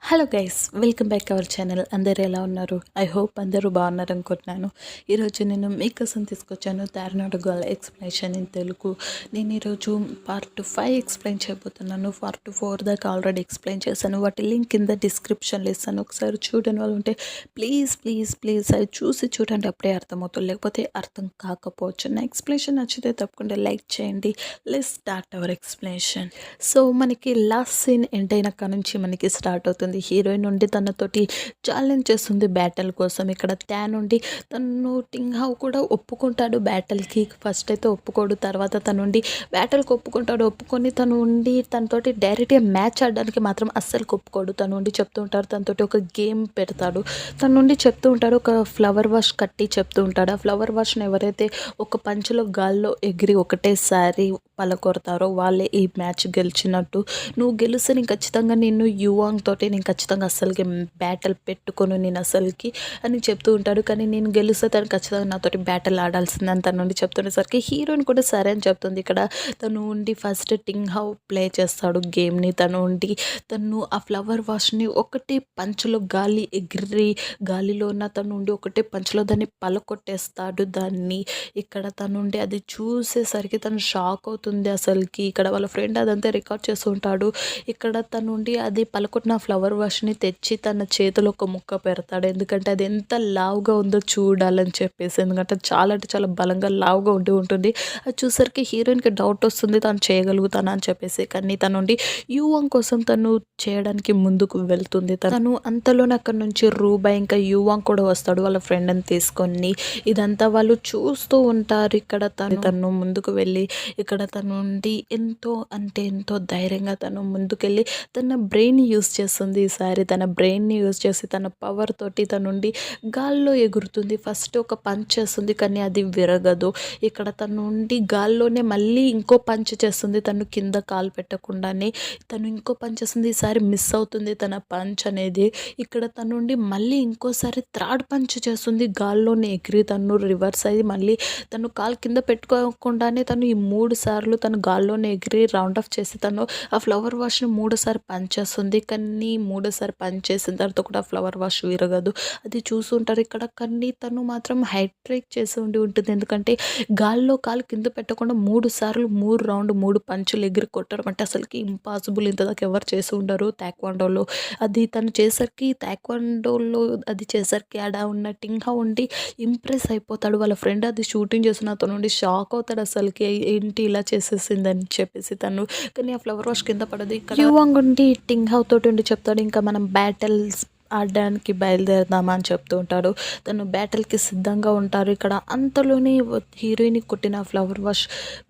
Hello guys, welcome back our channel. అందరు ఎలా ఉన్నారు? ఐ హోప్ అందరూ బాగున్నారు అనుకుంటున్నాను. ఈరోజు నేను మీకోసం తీసుకొచ్చాను తారనాడు గర్ల్ ఎక్స్ప్లెనేషన్ ఇన్ తెలుగు. నేను ఈరోజు పార్ట్ 5 ఎక్స్ప్లెయిన్ చేయబోతున్నాను. పార్ట్ 4 దాకా ఆల్రెడీ ఎక్స్ప్లెయిన్ చేశాను. వాటి లింక్ కింద డిస్క్రిప్షన్లో ఇస్తాను. ఒకసారి చూడని వాళ్ళు ఉంటే ప్లీజ్ ప్లీజ్ ప్లీజ్ అది చూసి చూడండి, అప్పుడే అర్థమవుతుంది. లేకపోతే అర్థం కాకపోవచ్చు. నా ఎక్స్ప్లెనేషన్ నచ్చితే తప్పకుండా లైక్ చేయండి. Let's start our explanation. So మనకి లాస్ట్ సీన్ ఎండ్ అయినాక నుంచి మనకి స్టార్ట్ అవుతుంది. హీరోయిన్ నుండి తనతోటి ఛాలెంజ్ చేస్తుంది బ్యాటిల్ కోసం. ఇక్కడ ట్యాన్ నుండి తను టింగ్ హౌ కూడా ఒప్పుకుంటాడు బ్యాటిల్కి. ఫస్ట్ అయితే ఒప్పుకోడు, తర్వాత తను నుండి బ్యాటిల్కి ఒప్పుకుంటాడు. ఒప్పుకొని తను ఉండి తనతోటి డైరెక్ట్గా మ్యాచ్ ఆడడానికి మాత్రం అస్సలు ఒప్పుకోడు. తను నుండి చెప్తూ ఉంటాడు, తనతోటి ఒక గేమ్ పెడతాడు. తన నుండి చెప్తూ ఉంటాడు, ఒక ఫ్లవర్ వాష్ కట్టి చెప్తూ ఉంటాడు. ఆ ఫ్లవర్ వాష్ని ఎవరైతే ఒక పంచులో గాల్లో ఎగిరి ఒకటేసారి పలకొడతారో వాళ్ళే ఈ మ్యాచ్ గెలిచినట్టు. నువ్వు గెలిస్తే నేను ఖచ్చితంగా నిన్ను యువాంగ్ తోటి నేను ఖచ్చితంగా అస్సలకి బ్యాటిల్ పెట్టుకోను నేను అసలుకి అని చెప్తూ ఉంటాడు. కానీ నేను గెలిస్తే తను ఖచ్చితంగా నాతోటి బ్యాటిల్ ఆడాల్సిందని తన నుండి చెప్తుండేసరికి హీరోయిన్ కూడా సరే అని చెప్తుంది. ఇక్కడ తను ఉండి ఫస్ట్ టింగ్ హౌ ప్లే చేస్తాడు గేమ్ని. తను ఉండి తను ఆ ఫ్లవర్ వాష్ని ఒకటే పంచులో గాలి ఎగిరి గాలిలో ఉన్న తను ఉండి ఒకటే పంచులో దాన్ని పలకొట్టేస్తాడు దాన్ని. ఇక్కడ తనుండి అది చూసేసరికి తను షాక్ అవుతుంది అసలుకి. ఇక్కడ వాళ్ళ ఫ్రెండ్ అదంతా రికార్డ్ చేస్తూ ఉంటాడు. ఇక్కడ తనుండి అది పలకొట్టిన ఫ్లవర్ వాష్ని తెచ్చి తన చేతిలో ఒక ముక్క పెడతాడు. ఎందుకంటే అది ఎంత లావుగా ఉందో చూడాలని చెప్పేసి. ఎందుకంటే చాలా అంటే చాలా బలంగా లావుగా ఉంటుంది. అది చూసరికి హీరోయిన్కి డౌట్ వస్తుంది, తను చేయగలుగుతానా అని చెప్పేసి. కానీ తనుండి యువాంగ్ కోసం తను చేయడానికి ముందుకు వెళ్తుంది. తను అంతలోనే అక్కడ నుంచి రూబాయ్ ఇంకా యువాంగ్ కూడా వస్తాడు వాళ్ళ ఫ్రెండ్ని తీసుకొని. ఇదంతా వాళ్ళు చూస్తూ ఉంటారు. ఇక్కడ తను ముందుకు వెళ్ళి ఇక్కడ తను ఉండి ఎంతో ధైర్యంగా తను ముందుకెళ్ళి తన బ్రెయిన్ యూస్ చేస్తుంది. ఈసారి తన బ్రెయిన్ని యూస్ చేసి తన పవర్ తోటి తనుండి గాల్లో ఎగురుతుంది. ఫస్ట్ ఒక పంచ్ చేస్తుంది, కానీ అది విరగదు. ఇక్కడ తను ఉండి గాల్లోనే మళ్ళీ ఇంకో పంచ్ చేస్తుంది. తను కింద కాలు పెట్టకుండానే తను ఇంకో పంచ్ చేస్తుంది. ఈసారి మిస్ అవుతుంది తన పంచ్ అనేది. ఇక్కడ తనుండి మళ్ళీ ఇంకోసారి థర్డ్ పంచ్ చేస్తుంది. గాల్లోనే ఎగిరి తను రివర్స్ అయ్యి మళ్ళీ తను కాలు కింద పెట్టుకోకుండానే తను ఈ 3 సార్లు తను గాల్లోనే ఎగిరి రౌండ్ ఆఫ్ చేసి తను ఆ ఫ్లవర్ వాష్ని 3 సార్లు పంచేస్తుంది. కానీ 3 సార్లు పంచేసిన తర్వాత కూడా ఫ్లవర్ వాష్ విరగదు. అది చూస్తుంటారు ఇక్కడ. కానీ తను మాత్రం హైడ్రేట్ చేసి ఉంటుంది. ఎందుకంటే గాల్లో కాలు కింద పెట్టకుండా 3 సార్లు 3 రౌండ్ 3 పంచులు ఎగిరి కొట్టడం అంటే అసలుకి ఇంపాసిబుల్. ఇంతదాకా ఎవరు చేసి ఉండరు తాయిక్వాండోలో. అది తను చేసరికి తాయిక్వాండోలో అది చేసరికి ఆడ ఉన్న టింగ్ హౌ ఉండి ఇంప్రెస్ అయిపోతాడు. వాళ్ళ ఫ్రెండ్ అది షూటింగ్ చేసిన తను నుండి షాక్ అవుతాడు అసలుకి. ఏంటి ఇలా చేసేసిందని చెప్పేసి తను. కానీ ఆ ఫ్లవర్ వాష్ కింద పడదు. ఇక్కడ యువాంగ్ ఉండి టింగ్ హౌ తోటి ఉండి చెప్తాడు, ఇంకా మనం బ్యాటిల్స్ ఆడడానికి బయలుదేరదామా అని చెప్తూ ఉంటాడు. తను బ్యాటిల్కి సిద్ధంగా ఉంటారు. ఇక్కడ అంతలోనే హీరోయిన్ కొట్టిన ఫ్లవర్ వాష్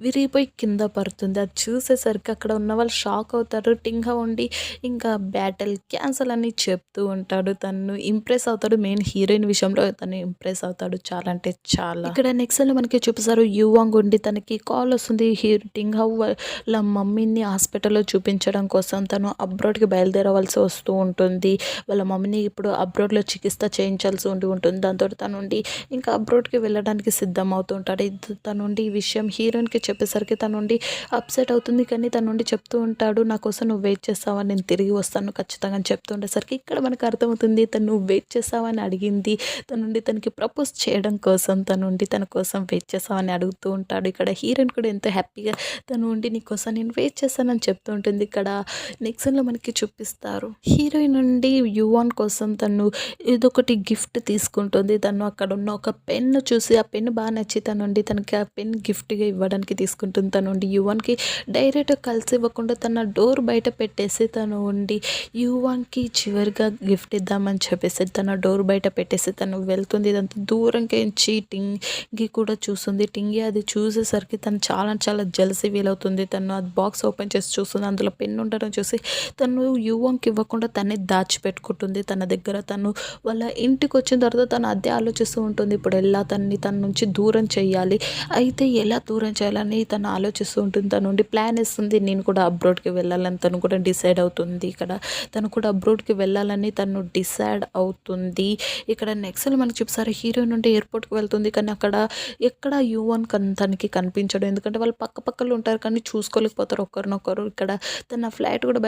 విరిగిపోయి కింద పడుతుంది. అది చూసేసరికి అక్కడ ఉన్న వాళ్ళు షాక్ అవుతారు. టింగ్ హౌ ఉండి ఇంకా బ్యాటిల్ క్యాన్సల్ అని చెప్తూ ఉంటాడు. తను ఇంప్రెస్ అవుతాడు. మెయిన్ హీరోయిన్ విషయంలో తను ఇంప్రెస్ అవుతాడు చాలా అంటే చాలా. ఇక్కడ నెక్స్ట్ మనకి చూపిస్తారు యువాంగ్ ఉండి తనకి కాల్ వస్తుంది. టింగ్ హౌ వాళ్ళ మమ్మీని హాస్పిటల్లో చూపించడం కోసం తను అబ్రాడ్కి బయలుదేరవలసి వస్తూ ఉంటుంది. వాళ్ళ మమ్మీని ఇప్పుడు అబ్రాడ్లో చికిత్స చేయించాల్సి ఉంటుంది. దాంతో తనుండి ఇంకా అబ్రాడ్కి వెళ్ళడానికి సిద్ధం అవుతూ ఉంటాడు. తనుండి ఈ విషయం హీరోయిన్కి చెప్పేసరికి తనుండి అప్సెట్ అవుతుంది. కానీ తనుండి చెప్తూ ఉంటాడు, నా కోసం నువ్వు వెయిట్ చేస్తావని, నేను తిరిగి వస్తాను ఖచ్చితంగా అని చెప్తూ ఉండేసరికి ఇక్కడ మనకు అర్థమవుతుంది తను వెయిట్ చేస్తావని అడిగింది తనుండి తనకి ప్రపోజ్ చేయడం కోసం. తనుండి తన కోసం వెయిట్ చేస్తావని అడుగుతూ ఉంటాడు. ఇక్కడ హీరోయిన్ కూడా ఎంతో హ్యాపీగా తను ఉండి నీ కోసం నేను వెయిట్ చేస్తానని చెప్తూ ఉంటుంది. ఇక్కడ నెక్స్ట్లో మనకి చూపిస్తారు హీరోయిన్ నుండి యువాన్ కోసం తను ఇదొకటి గిఫ్ట్ తీసుకుంటుంది. తను అక్కడ ఉన్న ఒక పెన్ను చూసి ఆ పెన్ను బాగా నచ్చి తనుండి తనకి ఆ పెన్ గిఫ్ట్గా ఇవ్వడానికి తీసుకుంటుంది. తనుండి యువాన్కి డైరెక్ట్గా కలిసి ఇవ్వకుండా తన డోర్ బయట పెట్టేసి తను ఉండి యువాన్కి చివరిగా గిఫ్ట్ ఇద్దామని చెప్పేసి తన డోర్ బయట పెట్టేసి తను వెళ్తుంది. ఇదంతా దూరంకి టింగి కూడా చూస్తుంది. టింగి అది చూసేసరికి తను చాలా చాలా జలసి ఫీల్ అవుతుంది. తను అది బాక్స్ ఓపెన్ చేసి చూస్తుంది. అందులో పెన్ ఉండడం చూసి తను యువాన్కి ఇవ్వకుండా తనే దాచిపెట్టుకుంటుంది. తన దగ్గర. తను వాళ్ళ ఇంటికి వచ్చిన తర్వాత తను అదే ఆలోచిస్తూ ఉంటుంది. ఇప్పుడు ఎలా తన నుంచి దూరం చేయాలి, అయితే ఎలా దూరం చేయాలని తను ఆలోచిస్తూ ఉంటుంది. తను ఉండి ప్లాన్ వేస్తుంది, నేను కూడా అబ్రాడ్కి వెళ్ళాలని తను కూడా డిసైడ్ అవుతుంది. ఇక్కడ తను కూడా అబ్రాడ్కి వెళ్ళాలని తను డిసైడ్ అవుతుంది. ఇక్కడ నెక్స్ట్ మనకి చూపిస్తారు, హీరోయిన్ నుండి ఎయిర్పోర్ట్కి వెళ్తుంది, కానీ అక్కడ ఎక్కడ యువన్ తనకి కనిపించడం, ఎందుకంటే వాళ్ళు పక్క పక్కలో ఉంటారు కానీ చూసుకోలేకపోతారు ఒకరినొకరు. ఇక్కడ తన ఫ్లైట్ కూడా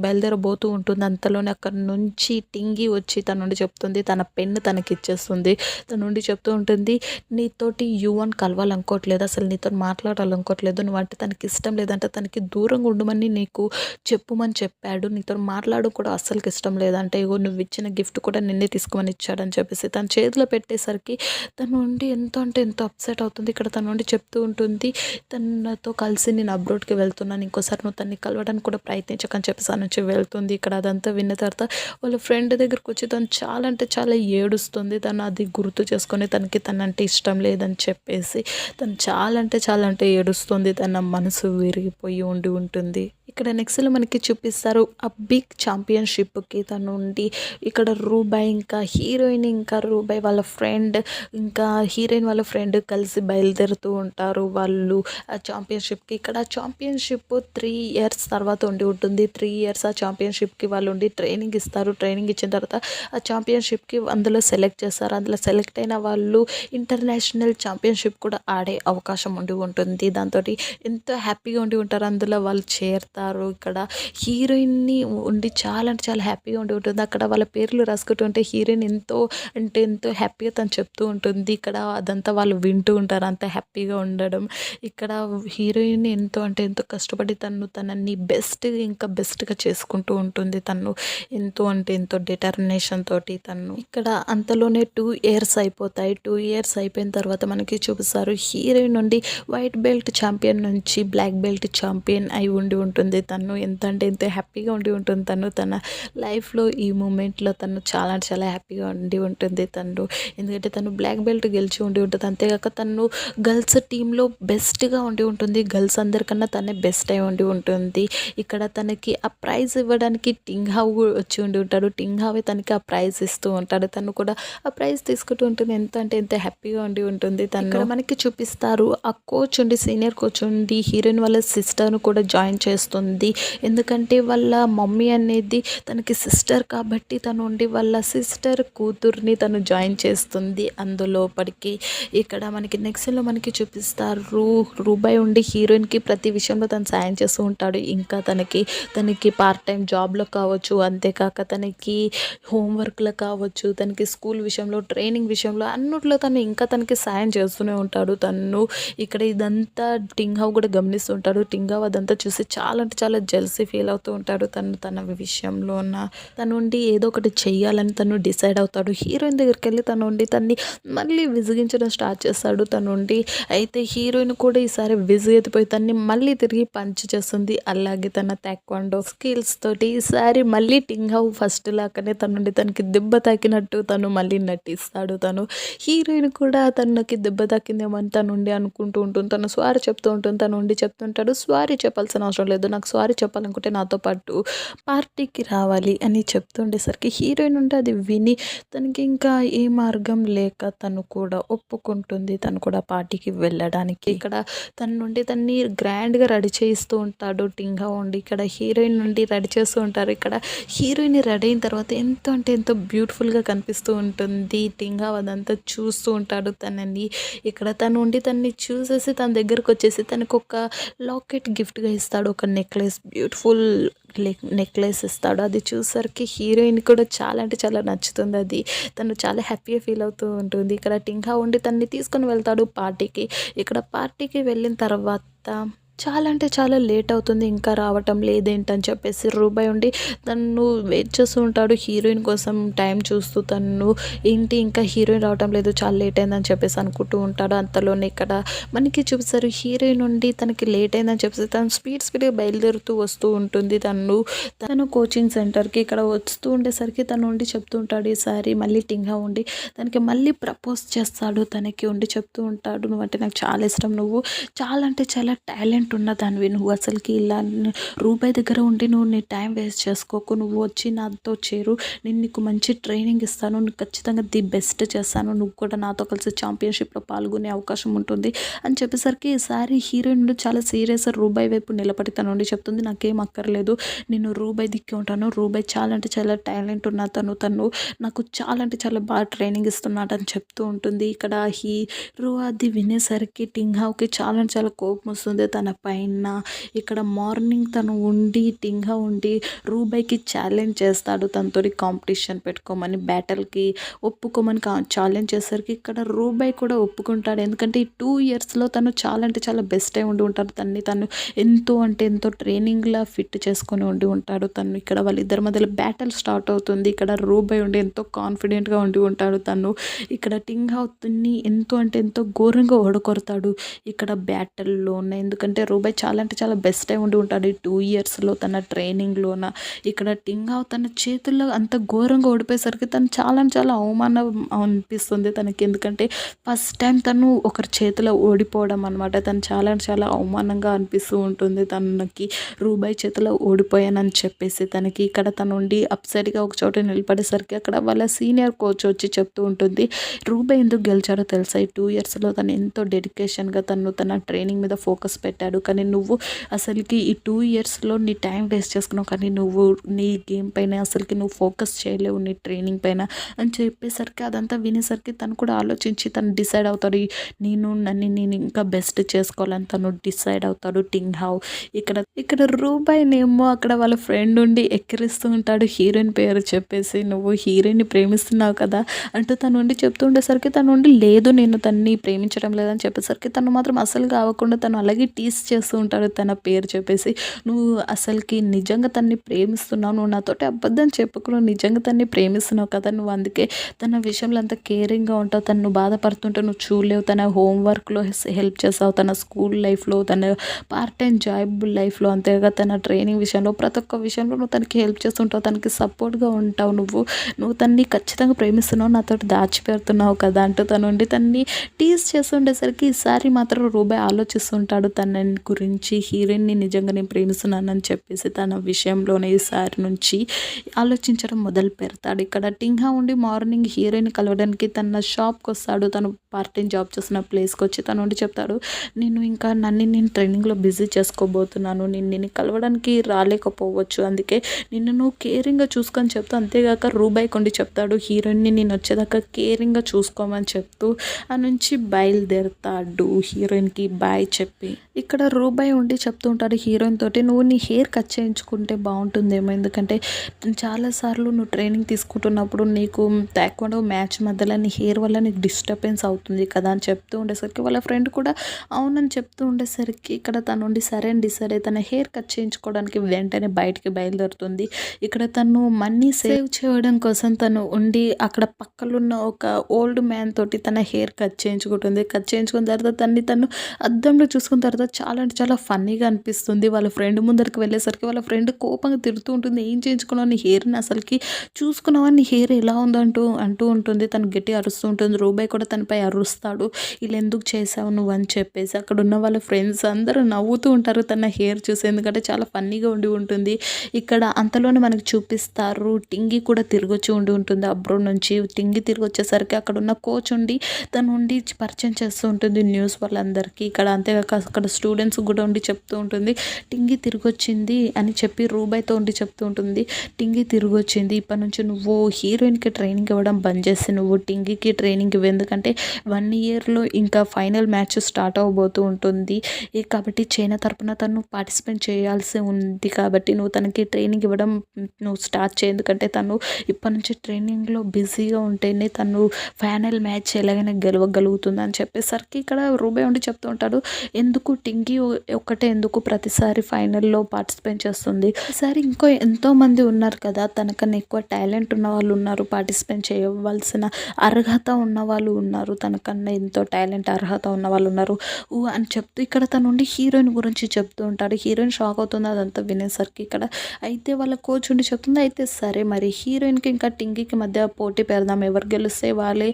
బయలుదేరబోతూ ఉంటుంది. అంతలోనే అక్కడ నుంచి టింగి వచ్చి తన నుండి చెప్తుంది, తన పెన్ను తనకి ఇచ్చేస్తుంది. తన నుండి చెప్తూ ఉంటుంది, నీతోటి యువన్ కలవాలనుకోవట్లేదు, అసలు నీతో మాట్లాడాలనుకోవట్లేదు, నువ్వంటే తనకి ఇష్టం లేదంటే తనకి దూరంగా ఉండమని నీకు చెప్పుమని చెప్పాడు, నీతో మాట్లాడడం కూడా అస్సలకి ఇష్టం లేదంటే ఇగో నువ్వు ఇచ్చిన గిఫ్ట్ కూడా నిన్నే తీసుకోమని ఇచ్చాడని చెప్పేసి తన చేతిలో పెట్టేసరికి తను ఉండి ఎంతో అంటే ఎంతో అప్సెట్ అవుతుంది. ఇక్కడ తను ఉండి చెప్తూ ఉంటుంది, తనతో కలిసి నేను అబ్రాడ్కి వెళ్తున్నాను, ఇంకోసారి నువ్వు తనని కలవడానికి కూడా ప్రయత్నించకని చెప్పేసి ఆ నుంచి వెళ్తుంది. ఇక్కడ అదంతా విన్న తర్వాత వాళ్ళ ఫ్రెండ్ దగ్గరికి వచ్చి తను చాలా అంటే చాలా ఏడుస్తుంది. తను అది గుర్తు చేసుకొని తనంటే ఇష్టం లేదని చెప్పేసి తను చాలా అంటే ఏడుస్తుంది. తన మనసు విరిగిపోయి ఉంటుంది. ఇక్కడ నెక్స్ట్లో మనకి చూపిస్తారు ఆ బిగ్ ఛాంపియన్షిప్కి తను ఉండి ఇక్కడ రూబాయ్ ఇంకా హీరోయిన్ ఇంకా రూబాయ్ వాళ్ళ ఫ్రెండ్ ఇంకా హీరోయిన్ వాళ్ళ ఫ్రెండ్ కలిసి బయలుదేరుతూ ఉంటారు వాళ్ళు ఆ ఛాంపియన్షిప్కి. ఇక్కడ ఛాంపియన్షిప్ 3 years తర్వాత ఉంటుంది. 3 years ఆ ఛాంపియన్షిప్కి వాళ్ళు ఉండి ట్రైనింగ్ ఇస్తారు. ట్రైనింగ్ ఇచ్చిన తర్వాత ఆ ఛాంపియన్షిప్కి అందులో సెలెక్ట్ చేస్తారు. అందులో సెలెక్ట్ అయిన వాళ్ళు ఇంటర్నేషనల్ ఛాంపియన్షిప్ కూడా ఆడే అవకాశం ఉంటుంది. దాంతో ఎంతో హ్యాపీగా ఉంటారు. అందులో వాళ్ళు చేరుతారు. ఇక్కడ హీరోయిన్ని ఉండి చాలా అంటే చాలా హ్యాపీగా ఉంటుంది. అక్కడ వాళ్ళ పేర్లు రాసుకుంటుంటే హీరోయిన్ ఎంతో హ్యాపీగా తను చెప్తూ ఉంటుంది. ఇక్కడ అదంతా వాళ్ళు వింటూ ఉంటారు, అంత హ్యాపీగా ఉండడం. ఇక్కడ హీరోయిన్ ఎంతో అంటే ఎంతో కష్టపడి తనని ఇంకా బెస్ట్గా చేసుకుంటూ ఉంటుంది. తను ఎంతో అంటే ఎంతో డిటర్మినేషన్ తోటి తను. ఇక్కడ అంతలోనే 2 years అయిపోతాయి. 2 years అయిపోయిన తర్వాత మనకి చూపిస్తారు హీరోయిన్ నుండి వైట్ బెల్ట్ ఛాంపియన్ నుంచి బ్లాక్ బెల్ట్ ఛాంపియన్ అయి ఉంటుంది. తను ఎంత అంటే ఎంత హ్యాపీగా ఉంటుంది. తన లైఫ్లో ఈ మూమెంట్లో తను చాలా అంటే చాలా హ్యాపీగా ఉంటుంది. ఎందుకంటే తను బ్లాక్ బెల్ట్ గెలిచి ఉంటుంది. అంతేకాక తను గర్ల్స్ టీంలో బెస్ట్గా ఉంటుంది. గర్ల్స్ అందరికన్నా తనే బెస్ట్ అయి ఉంటుంది. ఇక్కడ తనకి ఆ ప్రైజ్ ఇవ్వడానికి టింగ్ హావ్ వచ్చి ఉంటాడు. టింగ్ హావే తనకి ఆ ప్రైజ్ ఇస్తూ ఉంటాడు. తను కూడా ఆ ప్రైజ్ తీసుకుంటూ ఉంటుంది. ఎంత అంటే ఎంత హ్యాపీగా ఉంటుంది. తను మనకి చూపిస్తారు ఆ కోచ్ ఉండి సీనియర్ కోచ్ ఉండి హీరోయిన్ వాళ్ళ సిస్టర్ను కూడా జాయిన్ చేస్తుంది. ఎందుకంటే వాళ్ళ మమ్మీ అనేది తనకి సిస్టర్ కాబట్టి తను ఉండి వాళ్ళ సిస్టర్ కూతుర్ని తను జాయిన్ చేస్తుంది అందులోపడికి. ఇక్కడ మనకి నెక్స్ట్లో మనకి చూపిస్తారు రూబాయ్ ఉండి హీరోయిన్కి ప్రతి విషయంలో తను సాయం చేస్తూ ఉంటాడు. ఇంకా తనకి పార్ట్ టైం జాబ్లో కావచ్చు, అంతేకాక తనకి హోంవర్క్లో కావచ్చు, తనకి స్కూల్ విషయంలో ట్రైనింగ్ విషయంలో అన్నిట్లో తనకి సాయం చేస్తూనే ఉంటాడు. ఇక్కడ ఇదంతా టింగ్ హావ్ కూడా గమనిస్తుంటాడు. టింగ్ హావ్ అదంతా చూసి చాలా అంటే చాలా జెల్సీ ఫీల్ అవుతూ ఉంటాడు. తన విషయంలో తను ఉండి ఏదో ఒకటి చెయ్యాలని తను డిసైడ్ అవుతాడు. హీరోయిన్ దగ్గరికి వెళ్ళి తన్ని మళ్ళీ విసిగించడం స్టార్ట్ చేస్తాడు. అయితే హీరోయిన్ కూడా ఈసారి విసిగెత్తిపోయి తన్ని మళ్ళీ తిరిగి పంచ్ చేస్తుంది. అలాగే తన తాయిక్వాండో స్కిల్స్ తోటి ఈసారి మళ్ళీ టింగ్ హావ్ ఫస్ట్ లాగానే తనకి దెబ్బ తాకినట్టు తను మళ్ళీ నటిస్తాడు. హీరోయిన్ కూడా తనకి దెబ్బ తాకిందేమో అని తనుండి అనుకుంటూ ఉంటుంది. తను సారీ చెప్తూ ఉంటుంది. తను ఉండి చెప్తుంటాడు, సారీ చెప్పాల్సిన అవసరం లేదు, నాకు సారీ చెప్పాలనుకుంటే నాతో పాటు పార్టీకి రావాలి అని చెప్తుండేసరికి హీరోయిన్ ఉంటే అది విని తనకి ఇంకా ఏ మార్గం లేక తను కూడా ఒప్పుకుంటుంది. తను కూడా పార్టీకి వెళ్ళడానికి. ఇక్కడ తన్ని గ్రాండ్గా రెడీ చేయిస్తూ ఉంటాడు టింగ్ హావ్ ఉండి. ఇక్కడ హీరోయిన్ నుండి రెడీ చేస్తూ ఉంటారు. ఇక్కడ హీరోయిన్ రెడీ అయిన తర్వాత ఎంతో అంటే ఎంతో బ్యూటిఫుల్గా కనిపిస్తూ ఉంటుంది. టింగ్ హావ్ అదంతా చూస్తూ ఉంటాడు తనని. ఇక్కడ తను ఉండి తన్ని చూసేసి తన దగ్గరకు వచ్చేసి తనకు ఒక లాకెట్ గిఫ్ట్గా ఇస్తాడు. ఒక నెక్లెస్, బ్యూటిఫుల్ నెక్లెస్ ఇస్తాడు. అది చూసరికి హీరోయిన్ కూడా చాలా అంటే చాలా నచ్చుతుంది. అది తను చాలా హ్యాపీగా ఫీల్ అవుతూ ఉంటుంది. ఇక్కడ టింగ్ హావ్ ఉండి తన్ని తీసుకొని వెళ్తాడు పార్టీకి. ఇక్కడ పార్టీకి వెళ్ళిన తర్వాత చాలా అంటే చాలా లేట్ అవుతుంది, ఇంకా రావటం లేదేంటని చెప్పేసి రూబాయ్ ఉండి తను వెయిట్ చేస్తూ ఉంటాడు హీరోయిన్ కోసం. టైం చూస్తూ ఏంటి ఇంకా హీరోయిన్ రావటం లేదు, చాలా లేట్ అయిందని చెప్పేసి అనుకుంటూ ఉంటాడు. అంతలోనే ఇక్కడ మనకి చూపిస్తారు హీరోయిన్ ఉండి తనకి లేట్ అయిందని చెప్పేసి తను స్పీడ్గా బయలుదేరుతూ వస్తూ ఉంటుంది. తను కోచింగ్ సెంటర్కి ఇక్కడ వస్తూ ఉండేసరికి తను ఉండి చెప్తూ ఉంటాడు. ఈసారి మళ్ళీ టింగ్ హావ్ ఉండి తనకి మళ్ళీ ప్రపోజ్ చేస్తాడు. తనకి ఉండి చెప్తూ ఉంటాడు, నువ్వంటే నాకు చాలా ఇష్టం, నువ్వు చాలా అంటే చాలా టాలెంట్ టాలెంట్ ఉన్న దానివి, నువ్వు అసలుకి ఇలా రూపాయి దగ్గర ఉండి నువ్వు నీ టైం వేస్ట్ చేసుకోకు, నువ్వు వచ్చి నాతో చేరు, నేను నీకు మంచి ట్రైనింగ్ ఇస్తాను, నువ్వు ఖచ్చితంగా ది బెస్ట్ చేస్తాను, నువ్వు కూడా నాతో కలిసి ఛాంపియన్షిప్లో పాల్గొనే అవకాశం ఉంటుంది అని చెప్పేసరికి ఈసారి హీరోయిన్ చాలా సీరియస్ రూబాయి వైపు నిలబడి తన నుండి చెప్తుంది, నాకేం అక్కర్లేదు, నేను రూబాయి దిక్కి ఉంటాను, రూబాయి చాలా అంటే చాలా టాలెంట్ ఉన్న తను నాకు చాలా అంటే చాలా బాగా ట్రైనింగ్ ఇస్తున్నాడు అని చెప్తూ ఉంటుంది. ఇక్కడ హీరో అది వినేసరికి టింగ్హాకి చాలా అంటే చాలా కోపం వస్తుంది తన పైన. ఇక్కడ మార్నింగ్ తను టింగ్హా ఉండి రూబాయికి ఛాలెంజ్ చేస్తాడు, తనతోటి కాంపిటీషన్ పెట్టుకోమని, బ్యాటిల్కి ఒప్పుకోమని ఛాలెంజ్ చేసరికి ఇక్కడ రూబాయి కూడా ఒప్పుకుంటాడు. ఎందుకంటే ఈ 2 ఇయర్స్లో తను చాలా అంటే చాలా బెస్ట్ అయి ఉండి ఉంటారు, తను ఎంతో అంటే ఎంతో ట్రైనింగ్లా ఫిట్ చేసుకొని ఉండి ఉంటాడు. తను ఇక్కడ వాళ్ళిద్దరి మధ్యలో బ్యాటిల్ స్టార్ట్ అవుతుంది. ఇక్కడ రూబాయి ఉండి ఎంతో కాన్ఫిడెంట్గా ఉండి ఉంటాడు. తను ఇక్కడ టింగ్హాని ఎంతో అంటే ఎంతో ఘోరంగా ఓడగొడతాడు ఇక్కడ బ్యాటిల్లోన. ఎందుకంటే రూబాయి చాలా అంటే చాలా బెస్ట్ అయి ఉండి ఉంటాడు ఈ 2 ఇయర్స్లో తన ట్రైనింగ్లోన. ఇక్కడ టింగ్హా తన చేతుల్లో అంత ఘోరంగా ఓడిపోయేసరికి తను చాలా అంటే చాలా అవమానం అనిపిస్తుంది తనకి. ఎందుకంటే ఫస్ట్ టైం తను ఒకరి చేతిలో ఓడిపోవడం అనమాట. తను చాలా అంటే చాలా అవమానంగా అనిపిస్తూ ఉంటుంది తనకి, రూబాయి చేతిలో ఓడిపోయానని చెప్పేసి. తనకి ఇక్కడ తను ఉండి అప్సెట్గా ఒక చోట నిలబడేసరికి అక్కడ వాళ్ళ సీనియర్ కోచ్ వచ్చి చెప్తూ ఉంటుంది, రూబాయి ఎందుకు గెలిచారో తెలుసా, ఈ 2 ఇయర్స్లో తను ఎంతో డెడికేషన్గా తన ట్రైనింగ్ మీద ఫోకస్ పెట్టాడు, కానీ నువ్వు అసలుకి ఈ 2 ఇయర్స్లో నీ టైం వేస్ట్ చేసుకున్నావు, కానీ నువ్వు నీ గేమ్ పైన అసలుకి నువ్వు ఫోకస్ చేయలేవు, నీ ట్రైనింగ్ పైన అని చెప్పేసరికి అదంతా వినేసరికి తను కూడా ఆలోచించి తను డిసైడ్ అవుతాడు, నేను ఇంకా బెస్ట్ చేసుకోవాలని తను డిసైడ్ అవుతాడు టింగ్హా. ఇక్కడ రూబాయినేమో అక్కడ వాళ్ళ ఫ్రెండ్ ఉండి ఎక్కిరిస్తూ ఉంటాడు హీరోయిన్ పేరు చెప్పేసి, నువ్వు హీరోయిన్ని ప్రేమిస్తున్నావు కదా అంటూ తను ఉండి చెప్తూ ఉండేసరికి తను ఉండి లేదు నేను తన్ని ప్రేమించడం లేదని చెప్పేసరికి తను మాత్రం అసలు కావకుండా తను అలాగే టీస్ చేస్తూ ఉంటాడు తన పేరు చెప్పేసి, నువ్వు అసలుకి నిజంగా తన్ని ప్రేమిస్తున్నావు, నువ్వు నాతోటి అబద్ధం చెప్పుకు, నువ్వు నిజంగా తన్ని ప్రేమిస్తున్నావు కదా, నువ్వు అందుకే తన విషయంలో అంత కేరింగ్గా ఉంటావు, తను బాధపడుతుంటే నువ్వు చూడలేవు, తన హోంవర్క్లో హెల్ప్ చేస్తావు, తన స్కూల్ లైఫ్లో, తన పార్ట్ టైం జాబ్ లైఫ్లో, అంతేగా తన ట్రైనింగ్ విషయంలో, ప్రతి ఒక్క విషయంలో నువ్వు తనకి హెల్ప్ చేస్తుంటావు, తనకి సపోర్ట్గా ఉంటావు, నువ్వు తన్ని ఖచ్చితంగా ప్రేమిస్తున్నావు, నాతో దాచిపెడుతున్నావు కదా అంటూ తన్ని టీజ్ చేస్తుండేసరికి ఈసారి మాత్రం రూబాయి ఆలోచిస్తుంటాడు తన గురించి, హీరోయిన్ని నిజంగా నేను ప్రేమిస్తున్నానని చెప్పేసి తన విషయంలోనే ఈసారి నుంచి ఆలోచించడం మొదలు పెడతాడు. ఇక్కడ టింగ్హా ఉండి మార్నింగ్ హీరోయిన్ కలవడానికి తన షాప్కి వస్తాడు, తను పార్ట్ టైం జాబ్ చేస్తున్న ప్లేస్కి వచ్చి తను ఉండి చెప్తాడు, నేను ట్రైనింగ్లో బిజీ చేసుకోబోతున్నాను, నిన్ను కలవడానికి రాలేకపోవచ్చు, అందుకే నువ్వు కేరింగ్గా చూసుకొని చెప్తూ, అంతేగాక రూబాయి కొండి చెప్తాడు హీరోయిన్ని నేను వచ్చేదాకా కేరింగ్గా చూసుకోమని చెప్తూ ఆ నుంచి బయలుదేరుతాడు హీరోయిన్కి బాయ్ చెప్పి. ఇక్కడ రూబాయి ఉండి చెప్తూ ఉంటాడు హీరోయిన్ తోటి, నువ్వు నీ హెయిర్ కట్ చేయించుకుంటే బాగుంటుందేమో, ఎందుకంటే చాలాసార్లు నువ్వు ట్రైనింగ్ తీసుకుంటున్నప్పుడు నీకు తాయిక్వాండో మ్యాచ్ మధ్యలో నీ హెయిర్ వల్ల నీకు డిస్టర్బెన్స్ అవుతుంది కదా అని చెప్తూ ఉండేసరికి వాళ్ళ ఫ్రెండ్ కూడా అవునని చెప్తూ ఉండేసరికి ఇక్కడ తను ఉండి సరే అని డిసైడ్ అయ్యి తన హెయిర్ కట్ చేయించుకోవడానికి వెంటనే బయటికి బయలుదేరుతుంది. ఇక్కడ తను మనీ సేవ్ చేయడం కోసం తను ఉండి అక్కడ పక్కలున్న ఒక ఓల్డ్ మ్యాన్ తోటి తన హెయిర్ కట్ చేయించుకుంటుంది. కట్ చేయించుకున్న తర్వాత తను అద్దంలో చూసుకున్న తర్వాత చాలా అంటే చాలా ఫన్నీగా అనిపిస్తుంది. వాళ్ళ ఫ్రెండ్ ముందరికి వెళ్ళేసరికి వాళ్ళ ఫ్రెండ్ కోపంగా తిడుతూ ఉంటుంది, ఏం చేయించుకున్నావు, నీ హెయిర్ని అసలుకి చూసుకున్నావా, నీ హెయిర్ ఎలా ఉందో అంటూ ఉంటుంది. తను గట్టి అరుస్తూ ఉంటుంది. రూబాయి కూడా తనపై అరుస్తాడు, ఇలా ఎందుకు చేసావు నువ్వు అని చెప్పేసి. అక్కడ ఉన్న వాళ్ళ ఫ్రెండ్స్ అందరూ నవ్వుతూ ఉంటారు తన హెయిర్ చూసి, ఎందుకంటే చాలా ఫన్నీగా ఉంటుంది. ఇక్కడ అంతలోనే మనకు చూపిస్తారు టింగి కూడా తిరిగొచ్చి ఉంటుంది అబ్రోడ్ నుంచి. టింగి తిరిగి వచ్చేసరికి అక్కడ ఉన్న కోచ్ ఉండి తను ఉండి పరిచయం చేస్తూ ఉంటుంది న్యూస్ వాళ్ళందరికీ. ఇక్కడ అంతేకాక అక్కడ స్టూడెంట్స్ కూడా ఉండి చెప్తూ ఉంటుంది, టింగి తిరిగి వచ్చింది అని చెప్పి రూబాయితో ఉండి చెప్తూ ఉంటుంది, టింగి తిరిగి వచ్చింది, ఇప్పటి నుంచి నువ్వు హీరోయిన్కి ట్రైనింగ్ ఇవ్వడం బంద్ చేసి నువ్వు టింగికి ట్రైనింగ్ ఇవ్వు, ఎందుకంటే 1 ఇయర్లో ఇంకా ఫైనల్ మ్యాచ్ స్టార్ట్ అవ్వబోతూ ఉంటుంది కాబట్టి చైనా తరపున తను పార్టిసిపేట్ చేయాల్సి ఉంది, కాబట్టి నువ్వు తనకి ట్రైనింగ్ ఇవ్వడం నువ్వు స్టార్ట్ చేయి, ఎందుకంటే తను ఇప్పటి నుంచి ట్రైనింగ్లో బిజీగా ఉంటేనే తను ఫైనల్ మ్యాచ్ ఎలాగైనా గెలవగలుగుతుంది అని చెప్పేసరికి ఇక్కడ రూబాయి ఉండి చెప్తూ ఉంటాడు, ఎందుకు టింగి ఒక్కటే ఎందుకు ప్రతిసారి ఫైనల్లో పార్టిసిపేట్ చేస్తుంది, ఈసారి ఇంకో ఎంతోమంది ఉన్నారు కదా, తనకన్నా ఎక్కువ టాలెంట్ ఉన్న వాళ్ళు ఉన్నారు, పార్టిసిపేట్ చేయవలసిన అర్హత ఉన్న వాళ్ళు ఉన్నారు, తనకన్నా ఎంతో టాలెంట్ అర్హత ఉన్న వాళ్ళు ఉన్నారు అని చెప్తూ ఇక్కడ తను ఉండి హీరోయిన్ గురించి చెప్తూ ఉంటాడు. హీరోయిన్ షాక్ అవుతుంది అదంతా వినేసరికి. ఇక్కడ అయితే వాళ్ళ కోచ్ ఉండి చెప్తుంది, అయితే సరే మరి హీరోయిన్కి ఇంకా టింగికి మధ్య పోటీ పెడదాం, ఎవరు గెలిస్తే వాళ్ళే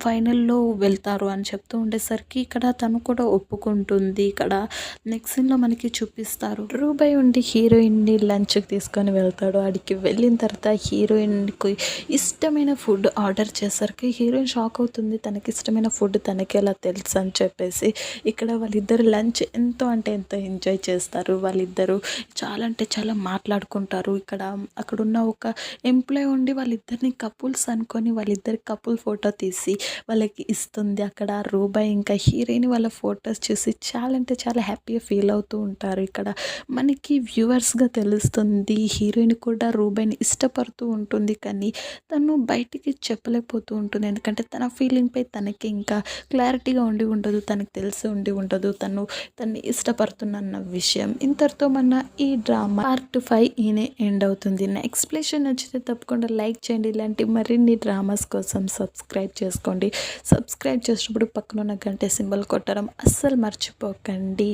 ఫైనల్లో వెళ్తారు అని చెప్తూ ఉండేసరికి ఇక్కడ తను కూడా ఒప్పుకుంటుంది. ఇక్కడ నెక్స్ట్ సీన్లో మనకి చూపిస్తారు. రూబాయ్ ఉండి హీరోయిన్ని లంచ్కి తీసుకొని వెళ్తాడు. ఆడికి వెళ్ళిన తర్వాత హీరోయిన్కి ఇష్టమైన ఫుడ్ ఆర్డర్ చేసరికి హీరోయిన్ షాక్ అవుతుంది. తనకి ఇష్టమైన ఫుడ్ తనకి ఎలా తెలుసు అని చెప్పేసి. ఇక్కడ వాళ్ళిద్దరు లంచ్ ఎంతో అంటే ఎంతో ఎంజాయ్ చేస్తారు. వాళ్ళిద్దరూ చాలా అంటే చాలా మాట్లాడుకుంటారు. అక్కడున్న ఒక ఎంప్లాయ్ ఉండి వాళ్ళిద్దరిని కపుల్స్ అనుకొని వాళ్ళిద్దరి కపుల్ ఫోటో తీసి వాళ్ళకి ఇస్తుంది. అక్కడ రూబాయ్ ఇంకా హీరోయిన్ వాళ్ళ ఫొటోస్ చూసి చాలా అంటే చాలా హ్యాపీగా ఫీల్ అవుతూ ఉంటారు. ఇక్కడ మనకి వ్యూవర్స్గా తెలుస్తుంది హీరోయిన్ కూడా రూబాయ్ని ఇష్టపడుతూ ఉంటుంది, కానీ తను బయటికి చెప్పలేకపోతూ ఉంటుంది. ఎందుకంటే తన ఫీలింగ్పై తనకి ఇంకా క్లారిటీగా ఉండి ఉండదు, తనకి తెలిసి ఉండి ఉండదు తన్ని ఇష్టపడుతున్న విషయం. ఇంతటితో మన ఈ డ్రామా పార్ట్ 5 ఈయనే ఎండ్ అవుతుంది. నా ఎక్స్ప్లెనేషన్ నచ్చితే తప్పకుండా లైక్ చేయండి. ఇలాంటి మరిన్ని డ్రామాస్ కోసం సబ్స్క్రైబ్ చేసుకోండి. సబ్స్క్రైబ్ చేసినప్పుడు పక్కన ఉన్న గంట సింబల్ కొట్టడం అస్సలు మర్చిపోకండి.